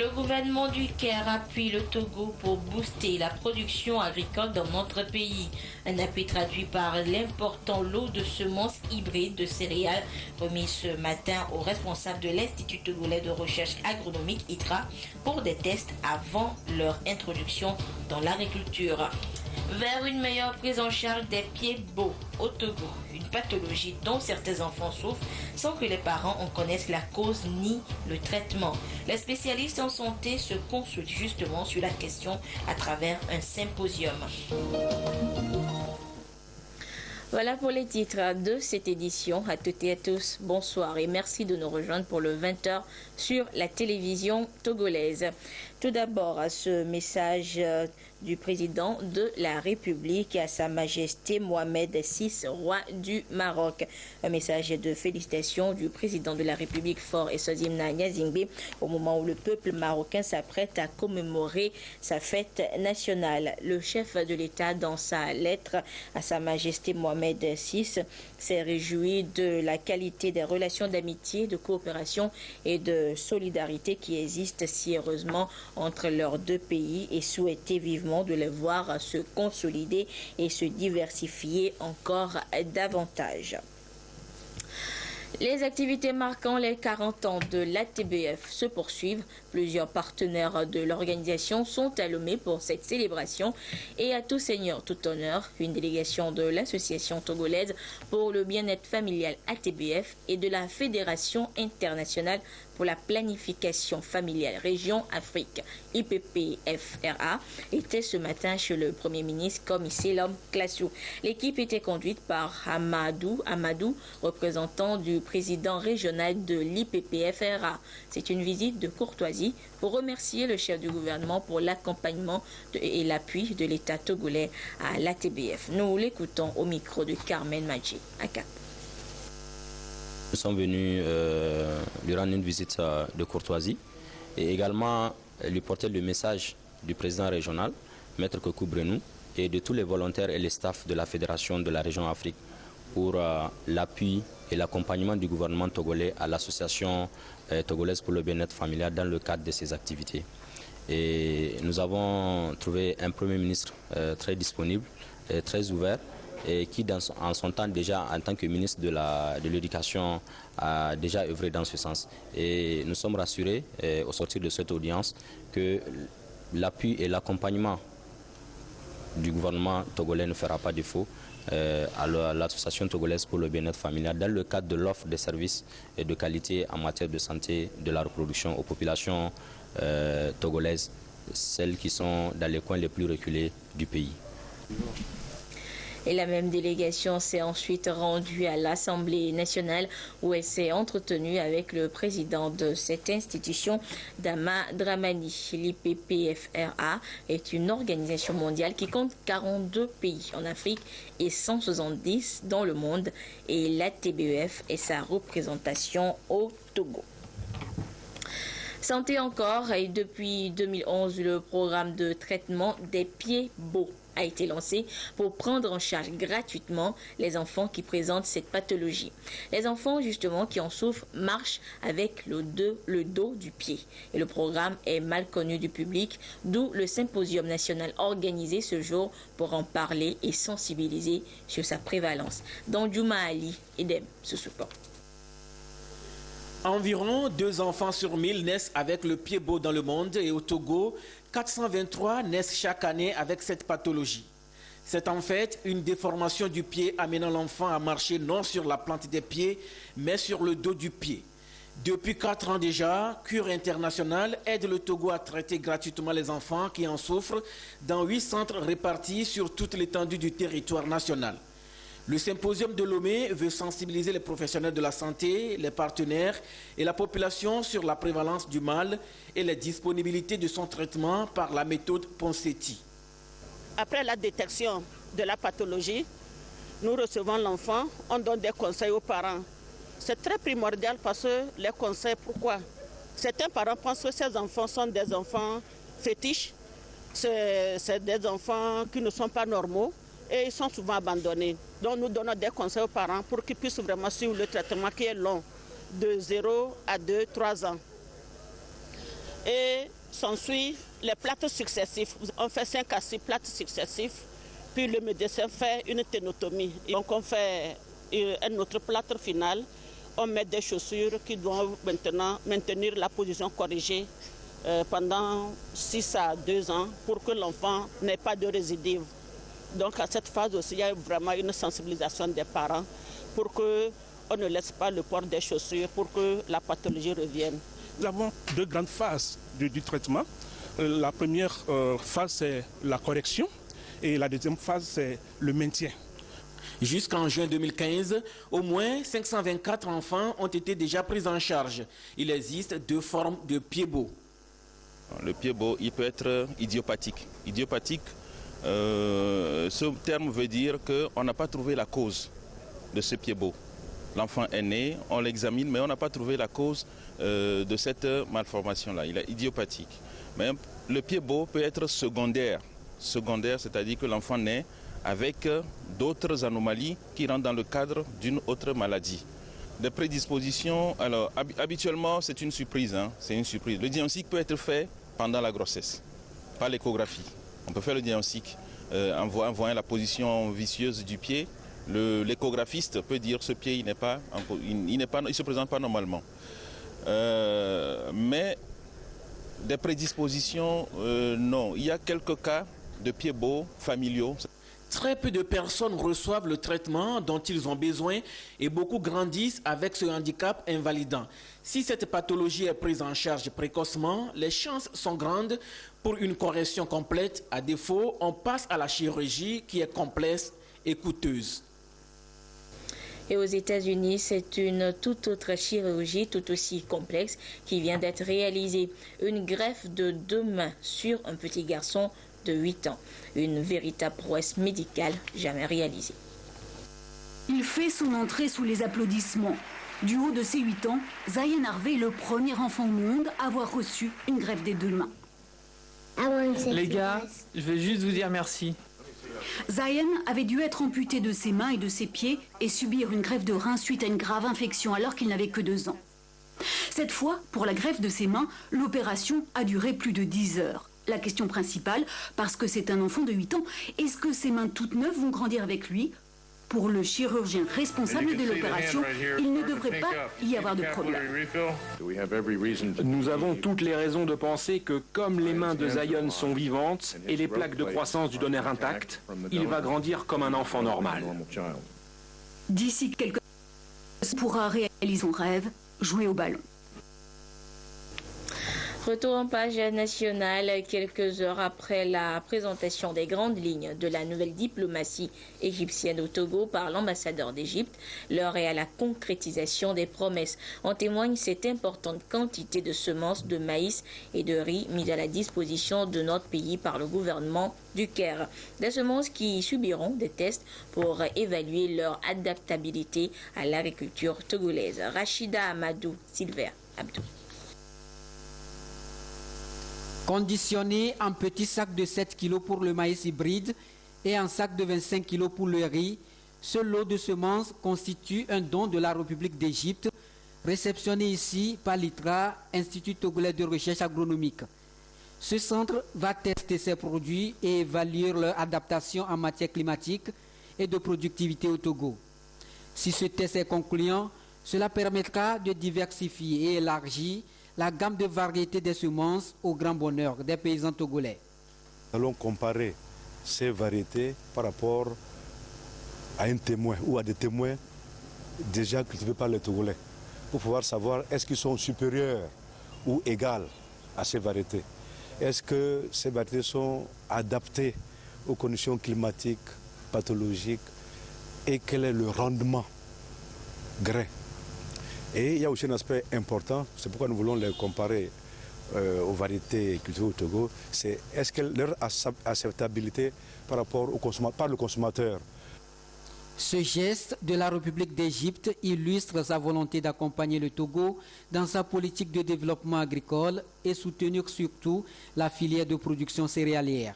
Le gouvernement du Caire appuie le Togo pour booster la production agricole dans notre pays. Un appui traduit par l'important lot de semences hybrides de céréales remis ce matin aux responsables de l'Institut togolais de recherche agronomique ITRA pour des tests avant leur introduction dans l'agriculture. Vers une meilleure prise en charge des pieds beaux au Togo, une pathologie dont certains enfants souffrent sans que les parents en connaissent la cause ni le traitement. Les spécialistes en santé se consultent justement sur la question à travers un symposium. Voilà pour les titres de cette édition. À toutes et à tous, bonsoir et merci de nous rejoindre pour le 20h sur la télévision togolaise. Tout d'abord, à ce message du président de la République à Sa Majesté Mohamed VI, roi du Maroc. Un message de félicitations du président de la République Fort et Sozimna Gnazingbe au moment où le peuple marocain s'apprête à commémorer sa fête nationale. Le chef de l'État, dans sa lettre à Sa Majesté Mohamed VI, s'est réjoui de la qualité des relations d'amitié, de coopération et de solidarité qui existent si heureusement entre leurs deux pays et souhaité vivement de les voir se consolider et se diversifier encore davantage. Les activités marquant les 40 ans de l'ATBF se poursuivent. Plusieurs partenaires de l'organisation sont allumés pour cette célébration et à tout seigneur, tout honneur, une délégation de l'Association togolaise pour le bien-être familial ATBF et de la Fédération internationale pour la planification familiale Région Afrique IPPFRA était ce matin chez le Premier ministre comme Selam Klassou. L'équipe était conduite par Amadou, représentant du président régional de l'IPPFRA. C'est une visite de courtoisie pour remercier le chef du gouvernement pour l'accompagnement et l'appui de l'État togolais à l'ATBF. Nous l'écoutons au micro de Carmen Madji à Cap. Nous sommes venus lui rendre une visite de courtoisie et également lui porter le message du président régional, Maître Kokou Brenou, et de tous les volontaires et les staffs de la Fédération de la région Afrique pour l'appui et l'accompagnement du gouvernement togolais à l'association togolaise pour le bien-être familial dans le cadre de ses activités. Et nous avons trouvé un Premier ministre très disponible, très ouvert, et qui en son temps déjà en tant que ministre de l'Éducation a déjà œuvré dans ce sens. Et nous sommes rassurés au sortir de cette audience que l'appui et l'accompagnement du gouvernement togolais ne fera pas défaut à l'association togolaise pour le bien-être familial dans le cadre de l'offre de services et de qualité en matière de santé de la reproduction aux populations togolaises, celles qui sont dans les coins les plus reculés du pays. Et la même délégation s'est ensuite rendue à l'Assemblée nationale où elle s'est entretenue avec le président de cette institution, Dama Dramani. L'IPPFRA est une organisation mondiale qui compte 42 pays en Afrique et 170 dans le monde. Et l'ATBF est sa représentation au Togo. Santé encore, et depuis 2011, le programme de traitement des pieds beaux a été lancé pour prendre en charge gratuitement les enfants qui présentent cette pathologie. Les enfants justement qui en souffrent marchent avec le dos du pied. Et le programme est mal connu du public, d'où le symposium national organisé ce jour pour en parler et sensibiliser sur sa prévalence. Dans Djouma Ali, Edem se supporte. Environ 2 enfants sur 1000 naissent avec le pied beau dans le monde et au Togo, 423 naissent chaque année avec cette pathologie. C'est en fait une déformation du pied amenant l'enfant à marcher non sur la plante des pieds, mais sur le dos du pied. Depuis 4 ans déjà, Cure International aide le Togo à traiter gratuitement les enfants qui en souffrent dans 8 centres répartis sur toute l'étendue du territoire national. Le symposium de Lomé veut sensibiliser les professionnels de la santé, les partenaires et la population sur la prévalence du mal et les disponibilités de son traitement par la méthode Ponseti. Après la détection de la pathologie, nous recevons l'enfant, on donne des conseils aux parents. C'est très primordial parce que les conseils, pourquoi? Certains parents pensent que ces enfants sont des enfants fétiches, c'est des enfants qui ne sont pas normaux. Et ils sont souvent abandonnés. Donc nous donnons des conseils aux parents pour qu'ils puissent vraiment suivre le traitement qui est long, de 0 à 2, 3 ans. Et s'ensuit les plâtres successifs. On fait 5 à 6 plâtres successifs, puis le médecin fait une ténotomie. Donc on fait un autre plâtre final. On met des chaussures qui doivent maintenant maintenir la position corrigée pendant 6 à 2 ans pour que l'enfant n'ait pas de récidive. Donc à cette phase aussi, il y a vraiment une sensibilisation des parents pour qu'on ne laisse pas le port des chaussures pour que la pathologie revienne. Nous avons 2 grandes phases du traitement. La première phase, c'est la correction et la deuxième phase, c'est le maintien. Jusqu'en juin 2015, au moins 524 enfants ont été déjà pris en charge. Il existe 2 formes de pied-bot. Le pied-bot, il peut être idiopathique. Idiopathique, ce terme veut dire qu'on n'a pas trouvé la cause de ce pied-bot. L'enfant est né, on l'examine, mais on n'a pas trouvé la cause de cette malformation-là. Il est idiopathique. Mais le pied-bot peut être secondaire. Secondaire, c'est-à-dire que l'enfant naît avec d'autres anomalies qui rentrent dans le cadre d'une autre maladie. Des prédispositions, alors habituellement c'est une surprise, c'est une surprise. Le diagnostic peut être fait pendant la grossesse, par l'échographie. On peut faire le diagnostic en voyant la position vicieuse du pied. L'échographiste peut dire ce pied il ne se présente pas normalement. Mais des prédispositions, non. Il y a quelques cas de pieds-bots familiaux. Très peu de personnes reçoivent le traitement dont ils ont besoin et beaucoup grandissent avec ce handicap invalidant. Si cette pathologie est prise en charge précocement, les chances sont grandes pour une correction complète. À défaut, on passe à la chirurgie qui est complexe et coûteuse. Et aux États-Unis, c'est une toute autre chirurgie, tout aussi complexe, qui vient d'être réalisée. Une greffe de 2 mains sur un petit garçon de 8 ans. Une véritable prouesse médicale jamais réalisée. Il fait son entrée sous les applaudissements. Du haut de ses 8 ans, Zayen Harvey est le premier enfant au monde à avoir reçu une greffe des 2 mains. Les gars, je vais juste vous dire merci. Zayen avait dû être amputé de ses mains et de ses pieds et subir une greffe de rein suite à une grave infection alors qu'il n'avait que 2 ans. Cette fois, pour la greffe de ses mains, l'opération a duré plus de 10 heures. La question principale, parce que c'est un enfant de 8 ans, est-ce que ses mains toutes neuves vont grandir avec lui? Pour le chirurgien responsable de l'opération, il ne devrait pas y avoir de problème. Nous avons toutes les raisons de penser que comme les mains de Zayen sont vivantes et les plaques de croissance du donneur intactes, il va grandir comme un enfant normal. D'ici quelques heures, il pourra réaliser son rêve, jouer au ballon. Retour en page nationale, quelques heures après la présentation des grandes lignes de la nouvelle diplomatie égyptienne au Togo par l'ambassadeur d'Égypte, l'heure est à la concrétisation des promesses. En témoigne cette importante quantité de semences de maïs et de riz mises à la disposition de notre pays par le gouvernement du Caire. Des semences qui subiront des tests pour évaluer leur adaptabilité à l'agriculture togolaise. Rachida Amadou, Silver Abdou. Conditionné en petits sacs de 7 kg pour le maïs hybride et en sac de 25 kg pour le riz, ce lot de semences constitue un don de la République d'Égypte, réceptionné ici par l'ITRA, Institut Togolais de Recherche Agronomique. Ce centre va tester ces produits et évaluer leur adaptation en matière climatique et de productivité au Togo. Si ce test est concluant, cela permettra de diversifier et élargir la gamme de variétés des semences au grand bonheur des paysans togolais. Nous allons comparer ces variétés par rapport à un témoin ou à des témoins déjà cultivés par les Togolais pour pouvoir savoir est-ce qu'ils sont supérieurs ou égaux à ces variétés. Est-ce que ces variétés sont adaptées aux conditions climatiques, pathologiques et quel est le rendement grain. Et il y a aussi un aspect important, c'est pourquoi nous voulons les comparer aux variétés cultivées au Togo, c'est est-ce que leur acceptabilité par rapport par le consommateur. Ce geste de la République d'Égypte illustre sa volonté d'accompagner le Togo dans sa politique de développement agricole et soutenir surtout la filière de production céréalière.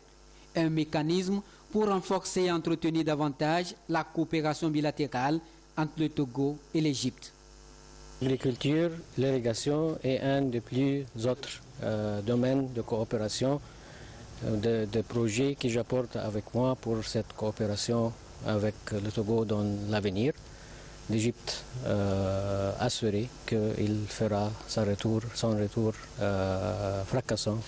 Un mécanisme pour renforcer et entretenir davantage la coopération bilatérale entre le Togo et l'Égypte. L'agriculture, l'irrigation est un des plus autres domaines de coopération, des projets que j'apporte avec moi pour cette coopération avec le Togo dans l'avenir. L'Égypte assuré qu'il fera son retour fracassant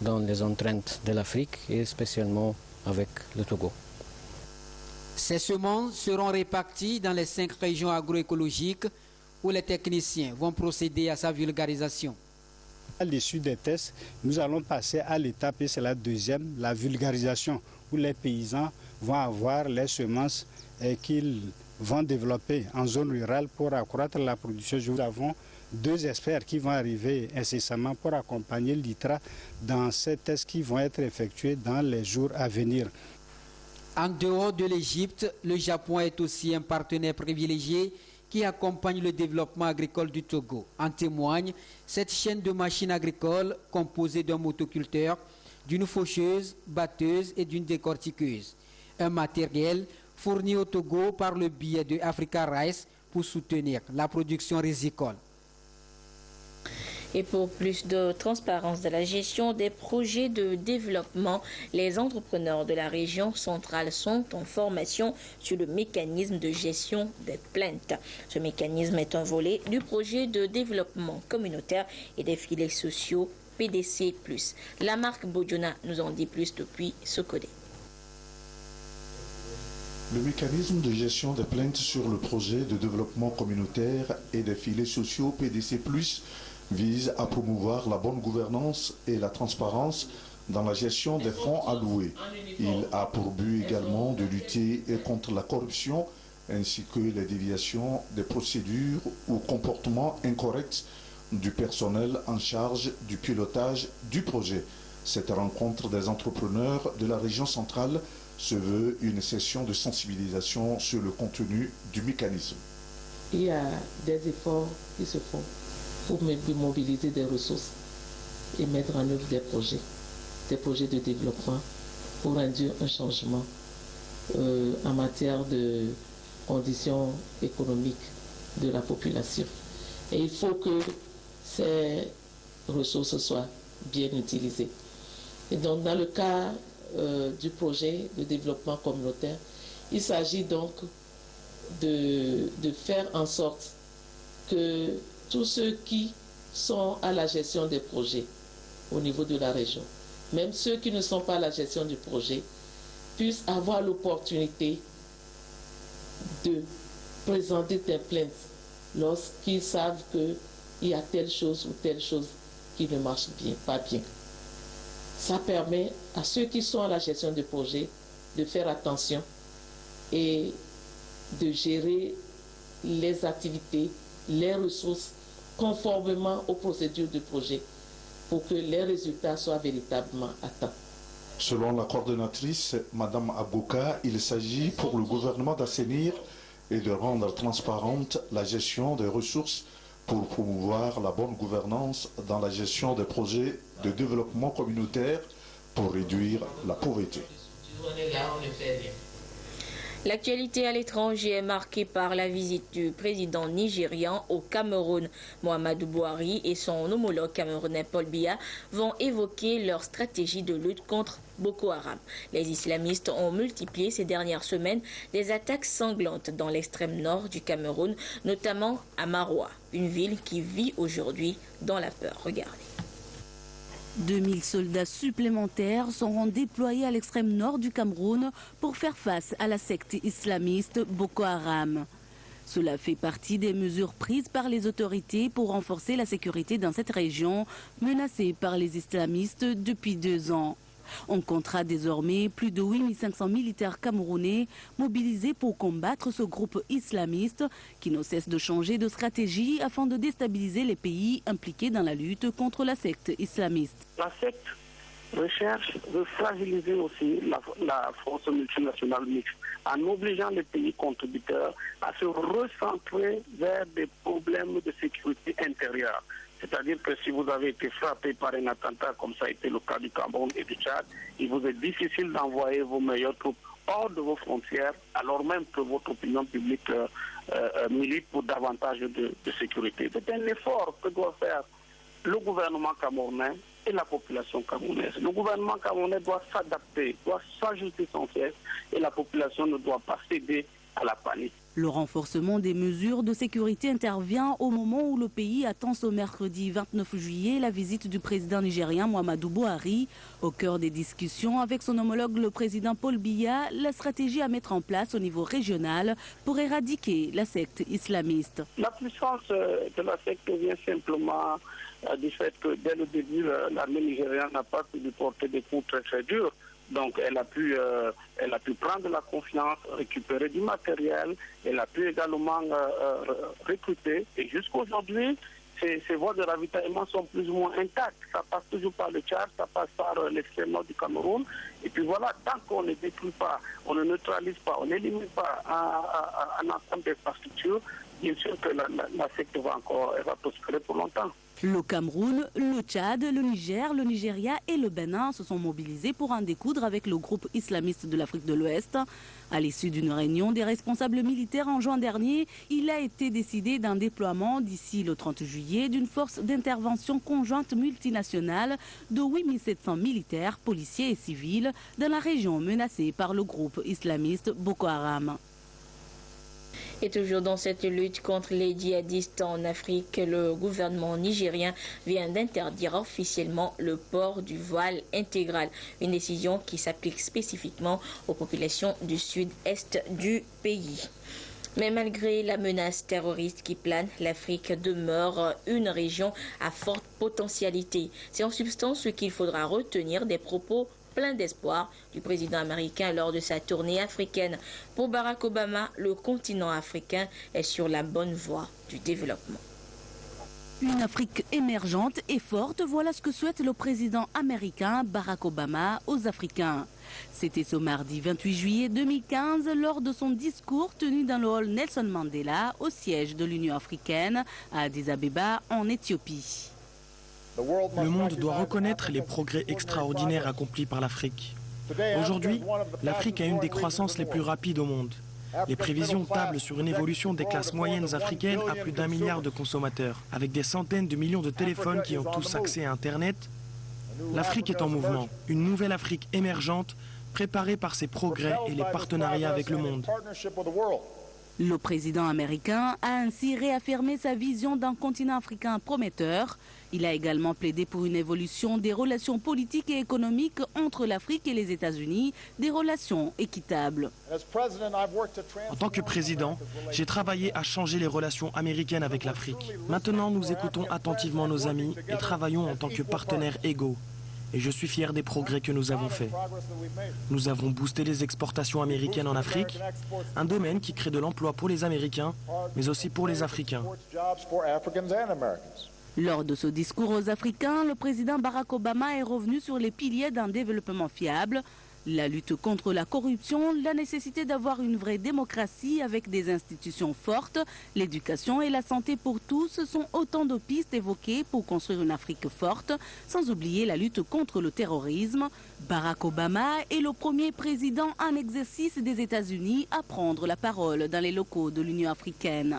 dans les entraites de l'Afrique et spécialement avec le Togo. Ces semences seront réparties dans les 5 régions agroécologiques où les techniciens vont procéder à sa vulgarisation. À l'issue des tests, nous allons passer à l'étape, et c'est la deuxième, la vulgarisation, où les paysans vont avoir les semences qu'ils vont développer en zone rurale pour accroître la production. Nous avons 2 experts qui vont arriver incessamment pour accompagner l'ITRA dans ces tests qui vont être effectués dans les jours à venir. En dehors de l'Égypte, le Japon est aussi un partenaire privilégié qui accompagne le développement agricole du Togo. En témoigne cette chaîne de machines agricoles composée d'un motoculteur, d'une faucheuse, batteuse et d'une décortiqueuse. Un matériel fourni au Togo par le biais de Africa Rice pour soutenir la production rizicole. Et pour plus de transparence de la gestion des projets de développement, les entrepreneurs de la région centrale sont en formation sur le mécanisme de gestion des plaintes. Ce mécanisme est un volet du projet de développement communautaire et des filets sociaux PDC+. La marque Bodjona nous en dit plus depuis Sokodé. Le mécanisme de gestion des plaintes sur le projet de développement communautaire et des filets sociaux PDC+, vise à promouvoir la bonne gouvernance et la transparence dans la gestion des fonds alloués. Il a pour but également de lutter contre la corruption ainsi que les déviations des procédures ou comportements incorrects du personnel en charge du pilotage du projet. Cette rencontre des entrepreneurs de la région centrale se veut une session de sensibilisation sur le contenu du mécanisme. Il y a des efforts qui se font pour mobiliser des ressources et mettre en œuvre des projets de développement pour induire un changement en matière de conditions économiques de la population. Et il faut que ces ressources soient bien utilisées. Et donc dans le cas du projet de développement communautaire, il s'agit donc de faire en sorte que tous ceux qui sont à la gestion des projets au niveau de la région, même ceux qui ne sont pas à la gestion du projet, puissent avoir l'opportunité de présenter des plaintes lorsqu'ils savent qu'il y a telle chose ou telle chose qui ne marche pas bien. Ça permet à ceux qui sont à la gestion du projet de faire attention et de gérer les activités, les ressources conformément aux procédures du projet pour que les résultats soient véritablement atteints. Selon la coordonnatrice, Mme Abouka, il s'agit pour le gouvernement d'assainir et de rendre transparente la gestion des ressources pour promouvoir la bonne gouvernance dans la gestion des projets de développement communautaire pour réduire la pauvreté. L'actualité à l'étranger est marquée par la visite du président nigérian au Cameroun. Mohamedou Buhari et son homologue camerounais Paul Biya vont évoquer leur stratégie de lutte contre Boko Haram. Les islamistes ont multiplié ces dernières semaines des attaques sanglantes dans l'extrême nord du Cameroun, notamment à Maroua, une ville qui vit aujourd'hui dans la peur. Regardez. 2000 soldats supplémentaires seront déployés à l'extrême nord du Cameroun pour faire face à la secte islamiste Boko Haram. Cela fait partie des mesures prises par les autorités pour renforcer la sécurité dans cette région menacée par les islamistes depuis 2 ans. On comptera désormais plus de 8500 militaires camerounais mobilisés pour combattre ce groupe islamiste qui ne cesse de changer de stratégie afin de déstabiliser les pays impliqués dans la lutte contre la secte islamiste. La secte recherche de fragiliser aussi la force multinationale mixte en obligeant les pays contributeurs à se recentrer vers des problèmes de sécurité intérieure. C'est-à-dire que si vous avez été frappé par un attentat, comme ça a été le cas du Cameroun et du Tchad, il vous est difficile d'envoyer vos meilleures troupes hors de vos frontières, alors même que votre opinion publique milite pour davantage de sécurité. C'est un effort que doit faire le gouvernement camerounais et la population camerounaise. Le gouvernement camerounais doit s'adapter, doit s'ajuster sans cesse et la population ne doit pas céder à la panique. Le renforcement des mesures de sécurité intervient au moment où le pays attend ce mercredi 29 juillet la visite du président nigérien Muhammadu Buhari. Au cœur des discussions avec son homologue le président Paul Biya, la stratégie à mettre en place au niveau régional pour éradiquer la secte islamiste. La puissance de la secte vient simplement du fait que dès le début, l'armée nigériane n'a pas pu lui porter des coups très très durs. Donc elle a pu prendre la confiance, récupérer du matériel, elle a pu également recruter. Et jusqu'aujourd'hui, ces voies de ravitaillement sont plus ou moins intactes. Ça passe toujours par le Tchad, ça passe par l'extrême nord du Cameroun. Et puis voilà, tant qu'on ne détruit pas, on ne neutralise pas, on n'élimine pas un ensemble d'infrastructures, bien sûr que la secte va prospérer pour longtemps. Le Cameroun, le Tchad, le Niger, le Nigeria et le Bénin se sont mobilisés pour en découdre avec le groupe islamiste de l'Afrique de l'Ouest. À l'issue d'une réunion des responsables militaires en juin dernier, il a été décidé d'un déploiement d'ici le 30 juillet d'une force d'intervention conjointe multinationale de 8700 militaires, policiers et civils dans la région menacée par le groupe islamiste Boko Haram. Et toujours dans cette lutte contre les djihadistes en Afrique, le gouvernement nigérien vient d'interdire officiellement le port du voile intégral. Une décision qui s'applique spécifiquement aux populations du sud-est du pays. Mais malgré la menace terroriste qui plane, l'Afrique demeure une région à forte potentialité. C'est en substance ce qu'il faudra retenir des propos plein d'espoir du président américain lors de sa tournée africaine. Pour Barack Obama, le continent africain est sur la bonne voie du développement. Une Afrique émergente et forte, voilà ce que souhaite le président américain Barack Obama aux Africains. C'était ce mardi 28 juillet 2015 lors de son discours tenu dans le hall Nelson Mandela au siège de l'Union africaine à Addis Abeba en Éthiopie. Le monde doit reconnaître les progrès extraordinaires accomplis par l'Afrique. Aujourd'hui, l'Afrique a une des croissances les plus rapides au monde. Les prévisions tablent sur une évolution des classes moyennes africaines à plus d'1 milliard de consommateurs. Avec des centaines de millions de téléphones qui ont tous accès à Internet, l'Afrique est en mouvement. Une nouvelle Afrique émergente, préparée par ses progrès et les partenariats avec le monde. Le président américain a ainsi réaffirmé sa vision d'un continent africain prometteur. Il a également plaidé pour une évolution des relations politiques et économiques entre l'Afrique et les États-Unis, des relations équitables. En tant que président, j'ai travaillé à changer les relations américaines avec l'Afrique. Maintenant, nous écoutons attentivement nos amis et travaillons en tant que partenaires égaux. Et je suis fier des progrès que nous avons faits. Nous avons boosté les exportations américaines en Afrique, un domaine qui crée de l'emploi pour les Américains, mais aussi pour les Africains. Lors de ce discours aux Africains, le président Barack Obama est revenu sur les piliers d'un développement fiable, la lutte contre la corruption, la nécessité d'avoir une vraie démocratie avec des institutions fortes, l'éducation et la santé pour tous sont autant de pistes évoquées pour construire une Afrique forte, sans oublier la lutte contre le terrorisme. Barack Obama est le premier président en exercice des États-Unis à prendre la parole dans les locaux de l'Union africaine.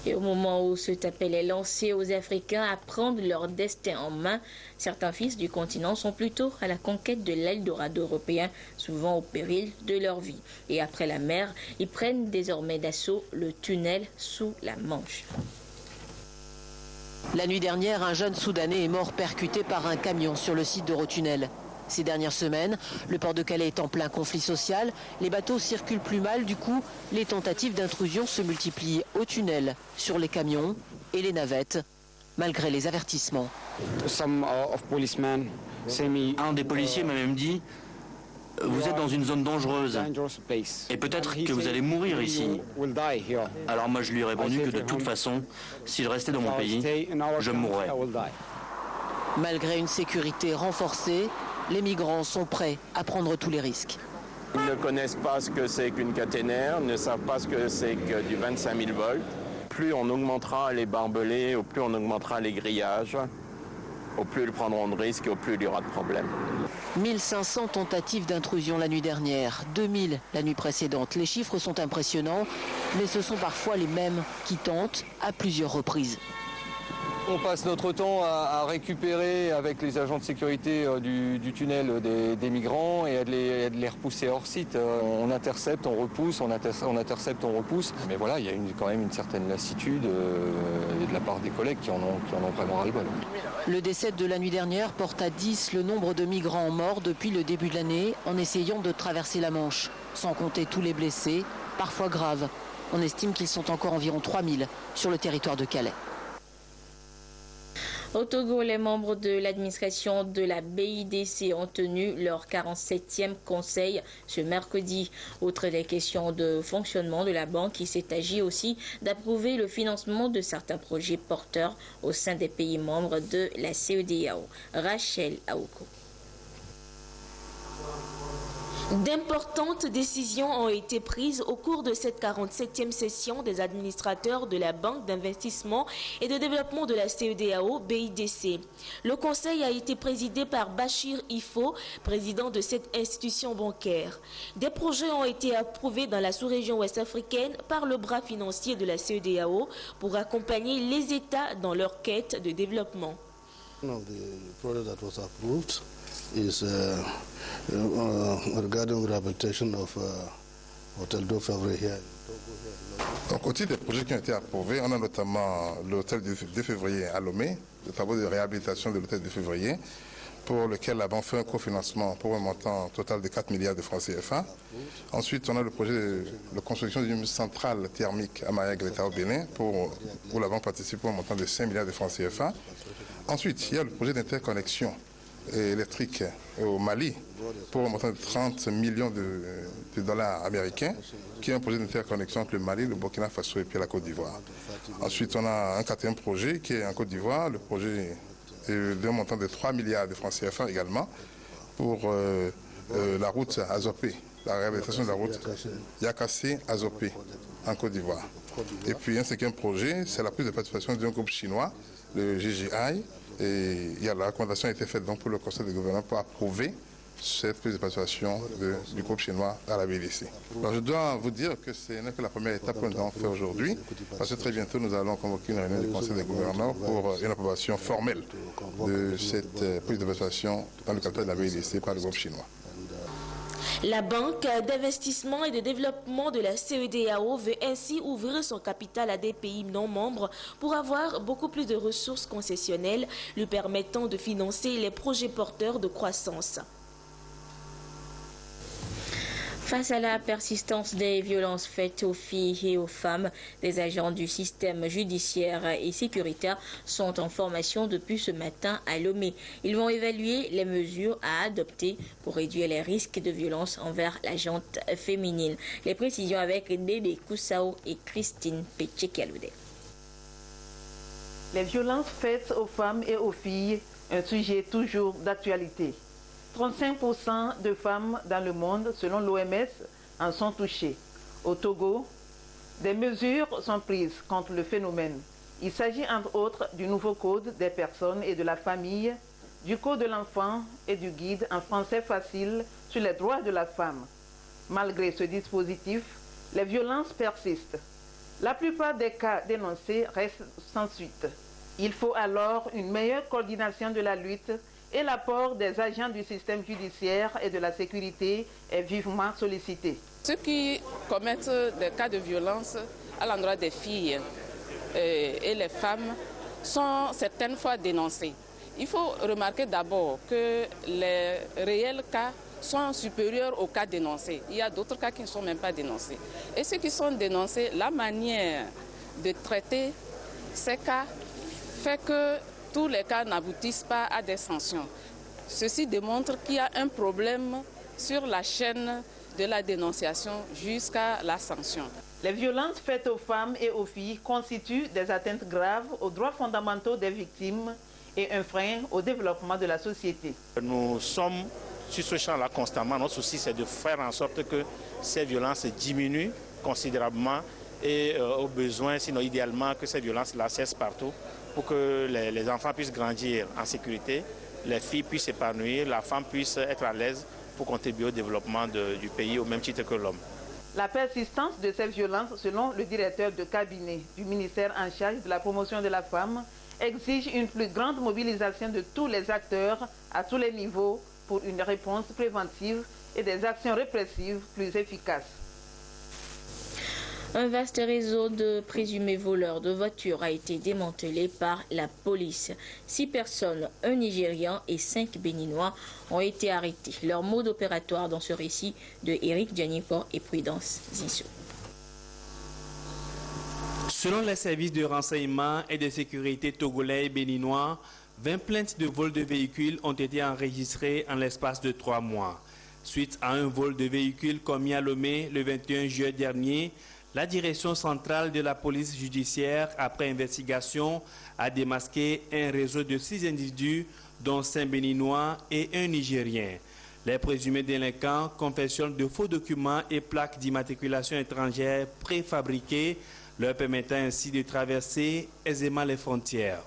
Et au moment où cet appel est lancé aux Africains à prendre leur destin en main, certains fils du continent sont plutôt à la conquête de l'Eldorado européen, souvent au péril de leur vie. Et après la mer, ils prennent désormais d'assaut le tunnel sous la Manche. La nuit dernière, un jeune Soudanais est mort percuté par un camion sur le site d'Eurotunnel. Ces dernières semaines, le port de Calais est en plein conflit social, les bateaux circulent plus mal, du coup, les tentatives d'intrusion se multiplient au tunnel, sur les camions et les navettes, malgré les avertissements. Un des policiers m'a même dit « Vous êtes dans une zone dangereuse et peut-être que vous allez mourir ici ». Alors moi je lui ai répondu que de toute façon, si je restais dans mon pays, je mourrais. Malgré une sécurité renforcée, les migrants sont prêts à prendre tous les risques. Ils ne connaissent pas ce que c'est qu'une caténaire, ne savent pas ce que c'est que du 25 000 volts. Plus on augmentera les barbelés, au plus on augmentera les grillages, au plus ils prendront de risques et au plus il y aura de problèmes. 1500 tentatives d'intrusion la nuit dernière, 2000 la nuit précédente. Les chiffres sont impressionnants, mais ce sont parfois les mêmes qui tentent à plusieurs reprises. On passe notre temps à récupérer avec les agents de sécurité du tunnel des migrants et à de les repousser hors site. On intercepte, on repousse, on intercepte, on repousse. Mais voilà, il y a quand même une certaine lassitude de la part des collègues qui en ont vraiment ras-le-bol. Le décès de la nuit dernière porte à 10 le nombre de migrants morts depuis le début de l'année en essayant de traverser la Manche, sans compter tous les blessés, parfois graves. On estime qu'ils sont encore environ 3000 sur le territoire de Calais. Au Togo, les membres de l'administration de la BIDC ont tenu leur 47e conseil ce mercredi. Outre les questions de fonctionnement de la banque, il s'est agi aussi d'approuver le financement de certains projets porteurs au sein des pays membres de la CEDEAO. Rachel Aouko. D'importantes décisions ont été prises au cours de cette 47e session des administrateurs de la Banque d'investissement et de développement de la CEDEAO, BIDC. Le conseil a été présidé par Bachir Ifo, président de cette institution bancaire. Des projets ont été approuvés dans la sous-région ouest-africaine par le bras financier de la CEDEAO pour accompagner les États dans leur quête de développement. Is regarding rehabilitation of Hotel de Février here. Donc, au titre des projets qui ont été approuvés, on a notamment l'hôtel de Février à Lomé, les travaux de réhabilitation de l'hôtel de Février, pour lequel la banque fait un cofinancement pour un montant total de 4 milliards de francs CFA. Ensuite, on a le projet de construction d'une centrale thermique à Mayagleta au Bénin, où la banque participe pour un montant de 5 milliards de francs CFA. Ensuite, il y a le projet d'interconnexion électrique au Mali pour un montant de 30 millions de dollars américains, qui est un projet d'interconnexion entre le Mali, le Burkina Faso et puis la Côte d'Ivoire. Ensuite, on a un quatrième projet qui est en Côte d'Ivoire, le projet d'un montant de 3 milliards de francs CFA également pour la route Azopé, la réhabilitation de la route Yakassé-Azopé en Côte d'Ivoire. Et puis un cinquième projet, c'est la prise de participation d'un groupe chinois, le GGI. Et la recommandation a été faite donc pour le conseil de gouvernement pour approuver cette prise de participation du groupe chinois à la BIDC. Alors je dois vous dire que ce n'est que la première étape que nous avons fait aujourd'hui, parce que très bientôt nous allons convoquer une réunion du conseil des gouverneurs pour une approbation formelle de cette prise de participation dans le cadre de la BIDC par le groupe chinois. La Banque d'investissement et de développement de la CEDEAO veut ainsi ouvrir son capital à des pays non membres pour avoir beaucoup plus de ressources concessionnelles lui permettant de financer les projets porteurs de croissance. Face à la persistance des violences faites aux filles et aux femmes, les agents du système judiciaire et sécuritaire sont en formation depuis ce matin à Lomé. Ils vont évaluer les mesures à adopter pour réduire les risques de violence envers la gente féminine. Les précisions avec Dédé Koussao et Christine Péché-Kaloudé. Les violences faites aux femmes et aux filles, un sujet toujours d'actualité. 35% de femmes dans le monde, selon l'OMS, en sont touchées. Au Togo, des mesures sont prises contre le phénomène. Il s'agit entre autres du nouveau code des personnes et de la famille, du code de l'enfant et du guide en français facile sur les droits de la femme. Malgré ce dispositif, les violences persistent. La plupart des cas dénoncés restent sans suite. Il faut alors une meilleure coordination de la lutte et l'apport des agents du système judiciaire et de la sécurité est vivement sollicité. Ceux qui commettent des cas de violence à l'endroit des filles et les femmes sont certaines fois dénoncés. Il faut remarquer d'abord que les réels cas sont supérieurs aux cas dénoncés. Il y a d'autres cas qui ne sont même pas dénoncés. Et ceux qui sont dénoncés, la manière de traiter ces cas fait que tous les cas n'aboutissent pas à des sanctions. Ceci démontre qu'il y a un problème sur la chaîne de la dénonciation jusqu'à la sanction. Les violences faites aux femmes et aux filles constituent des atteintes graves aux droits fondamentaux des victimes et un frein au développement de la société. Nous sommes sur ce champ-là constamment. Notre souci, c'est de faire en sorte que ces violences diminuent considérablement et au besoin, sinon idéalement, que ces violences-là cessent partout pour que les enfants puissent grandir en sécurité, les filles puissent s'épanouir, la femme puisse être à l'aise pour contribuer au développement du pays au même titre que l'homme. La persistance de ces violences, selon le directeur de cabinet du ministère en charge de la promotion de la femme, exige une plus grande mobilisation de tous les acteurs à tous les niveaux pour une réponse préventive et des actions répressives plus efficaces. Un vaste réseau de présumés voleurs de voitures a été démantelé par la police. 6 personnes, un Nigérian et 5 Béninois ont été arrêtés. Leur mode opératoire dans ce récit de Eric Djanipo et Prudence Zissou. Selon les services de renseignement et de sécurité togolais et béninois, 20 plaintes de vol de véhicules ont été enregistrées en l'espace de 3 mois. Suite à un vol de véhicules commis à Lomé le 21 juillet dernier, la direction centrale de la police judiciaire, après investigation, a démasqué un réseau de 6 individus, dont 5 Béninois et un Nigérien. Les présumés délinquants confessionnent de faux documents et plaques d'immatriculation étrangère préfabriquées, leur permettant ainsi de traverser aisément les frontières.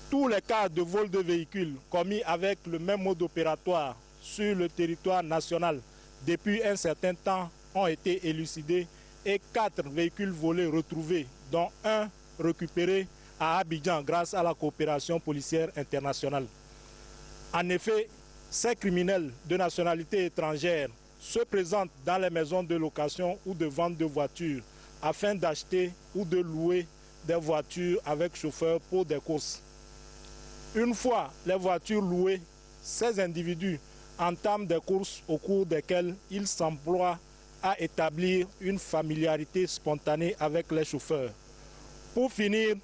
Tous les cas de vol de véhicules commis avec le même mode opératoire sur le territoire national depuis un certain temps ont été élucidés et 4 véhicules volés retrouvés, dont un récupéré à Abidjan grâce à la coopération policière internationale. En effet, ces criminels de nationalité étrangère se présentent dans les maisons de location ou de vente de voitures afin d'acheter ou de louer des voitures avec chauffeur pour des courses. Une fois les voitures louées, ces individus entament des courses au cours desquelles ils s'emploient à établir une familiarité spontanée avec les chauffeurs. Pour finir,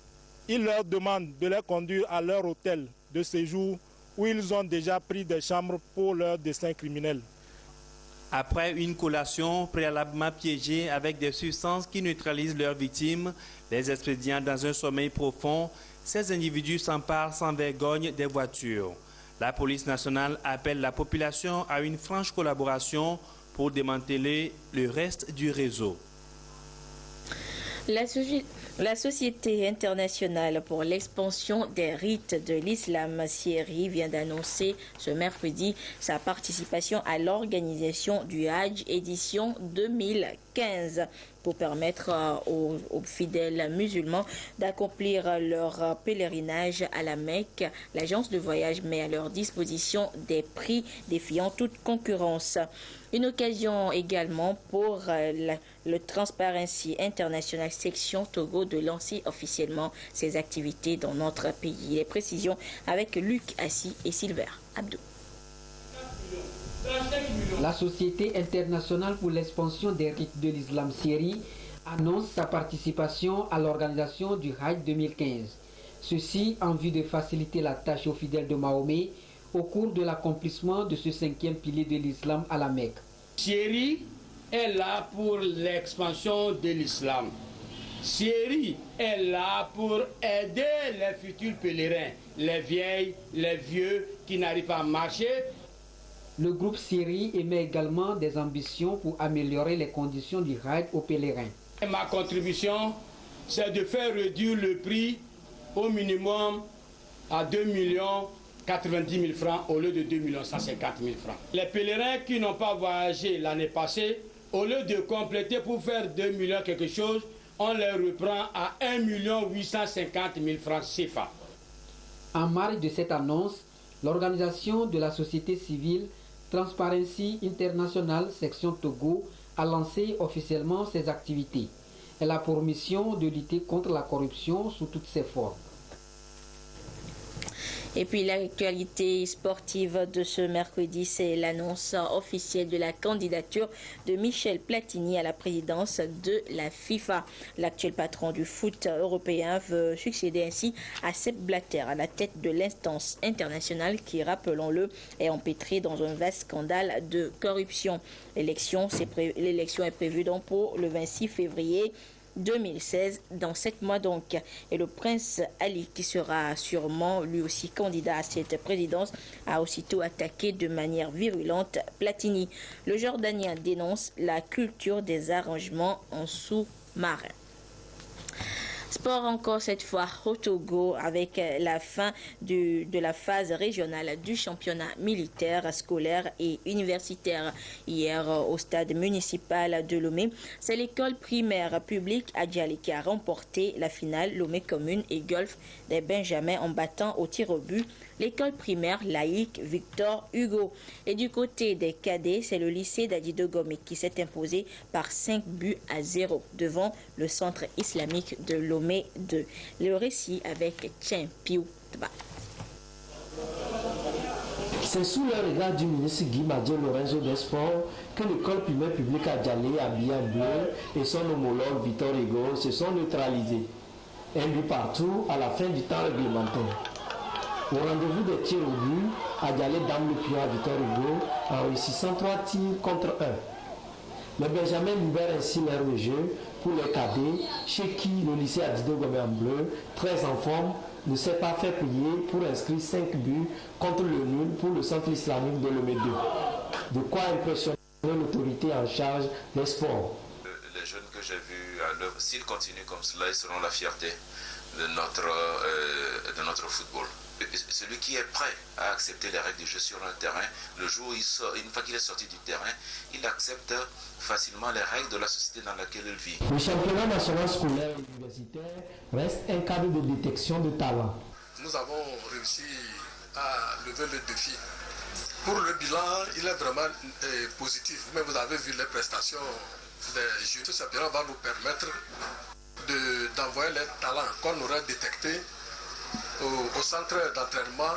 ils leur demandent de les conduire à leur hôtel de séjour où ils ont déjà pris des chambres pour leur dessein criminel. Après une collation préalablement piégée avec des substances qui neutralisent leurs victimes, les expédients dans un sommeil profond, ces individus s'emparent sans vergogne des voitures. La police nationale appelle la population à une franche collaboration pour démanteler le reste du réseau. La Société internationale pour l'expansion des rites de l'islam, CIRI, vient d'annoncer ce mercredi sa participation à l'organisation du Hajj édition 2015 pour permettre aux fidèles musulmans d'accomplir leur pèlerinage à la Mecque. L'agence de voyage met à leur disposition des prix défiant toute concurrence. Une occasion également pour le Transparency International section Togo de lancer officiellement ses activités dans notre pays. Les précisions avec Luc Assis et Silver Abdou. La Société internationale pour l'expansion des rites de l'islam CIRI annonce sa participation à l'organisation du Hajj 2015. Ceci en vue de faciliter la tâche aux fidèles de Mahomet au cours de l'accomplissement de ce 5e pilier de l'islam à la Mecque. CIRI est là pour l'expansion de l'islam. CIRI est là pour aider les futurs pèlerins, les vieilles, les vieux qui n'arrivent pas à marcher. Le groupe CIRI émet également des ambitions pour améliorer les conditions du Hajj aux pèlerins. Ma contribution, c'est de faire réduire le prix au minimum à 2 090 000 francs au lieu de 2 150 000 francs. Les pèlerins qui n'ont pas voyagé l'année passée, au lieu de compléter pour faire 2 millions quelque chose, on les reprend à 1 850 000 francs CFA. En marge de cette annonce, l'organisation de la société civile Transparency International section Togo a lancé officiellement ses activités. Elle a pour mission de lutter contre la corruption sous toutes ses formes. Et puis l'actualité sportive de ce mercredi, c'est l'annonce officielle de la candidature de Michel Platini à la présidence de la FIFA. L'actuel patron du foot européen veut succéder ainsi à Sepp Blatter à la tête de l'instance internationale qui, rappelons-le, est empêtrée dans un vaste scandale de corruption. L'élection est prévue donc pour le 26 février 2016, dans 7 mois donc. Et le prince Ali, qui sera sûrement lui aussi candidat à cette présidence, a aussitôt attaqué de manière virulente Platini. Le Jordanien dénonce la culture des arrangements en sous-marin. Sport encore cette fois au Togo avec la fin de la phase régionale du championnat militaire, scolaire et universitaire. Hier au stade municipal de Lomé, c'est l'école primaire publique Adjali qui a remporté la finale Lomé Commune et Golfe des Benjamins en battant au tir au but l'école primaire laïque Victor Hugo. Et du côté des cadets, c'est le lycée d'Adido Gomé qui s'est imposé par 5-0 devant le centre islamique de Lomé 2. Le récit avec Tchen Piou Tba. C'est sous le regard du ministre Guy Madié Lorenzo des Sports que l'école primaire publique Adjali, habillée en bleu, et son homologue Victor Hugo se sont neutralisés. Un but partout à la fin du temps réglementaire. Au rendez-vous des tirs au but, Adjali dame le pion à Victor Hugo en réussissant 3 tirs contre 1. Les Benjamins libèrent ainsi l'air de jeu pour les cadets, chez qui le lycée Adido Gomé en bleu, très en forme, ne s'est pas fait plier pour inscrire 5 buts contre le nul pour le centre islamique de Lomé 2. De quoi impressionner l'autorité en charge des sports. Les jeunes que j'ai vus à l'œuvre, s'ils continuent comme cela, ils seront la fierté de notre football. Celui qui est prêt à accepter les règles du jeu sur un terrain, le jour où une fois qu'il est sorti du terrain, il accepte facilement les règles de la société dans laquelle il vit. Le championnat national scolaire et universitaire reste un cadre de détection de talent. Nous avons réussi à lever le défi. Pour le bilan, il est vraiment positif. Mais vous avez vu les prestations des jeunes. Ce championnat va nous permettre d'envoyer les talents qu'on aura détectés au centre d'entraînement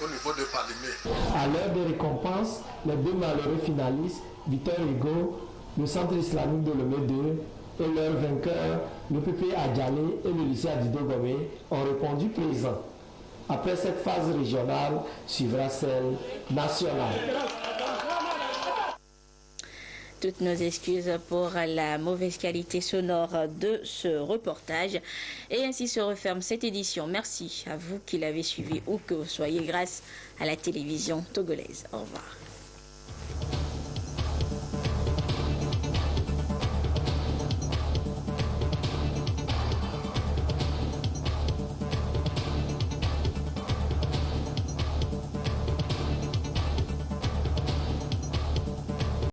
au niveau de Palimé. À l'heure des récompenses, les 2 malheureux finalistes, Victor Hugo, le centre islamique de Lomé 2, et leur vainqueur, le PP Adjali et le lycée Adido Gomé, ont répondu présents. Après cette phase régionale, suivra celle nationale. Toutes nos excuses pour la mauvaise qualité sonore de ce reportage. Et ainsi se referme cette édition. Merci à vous qui l'avez suivi ou que vous soyez grâce à la télévision togolaise. Au revoir.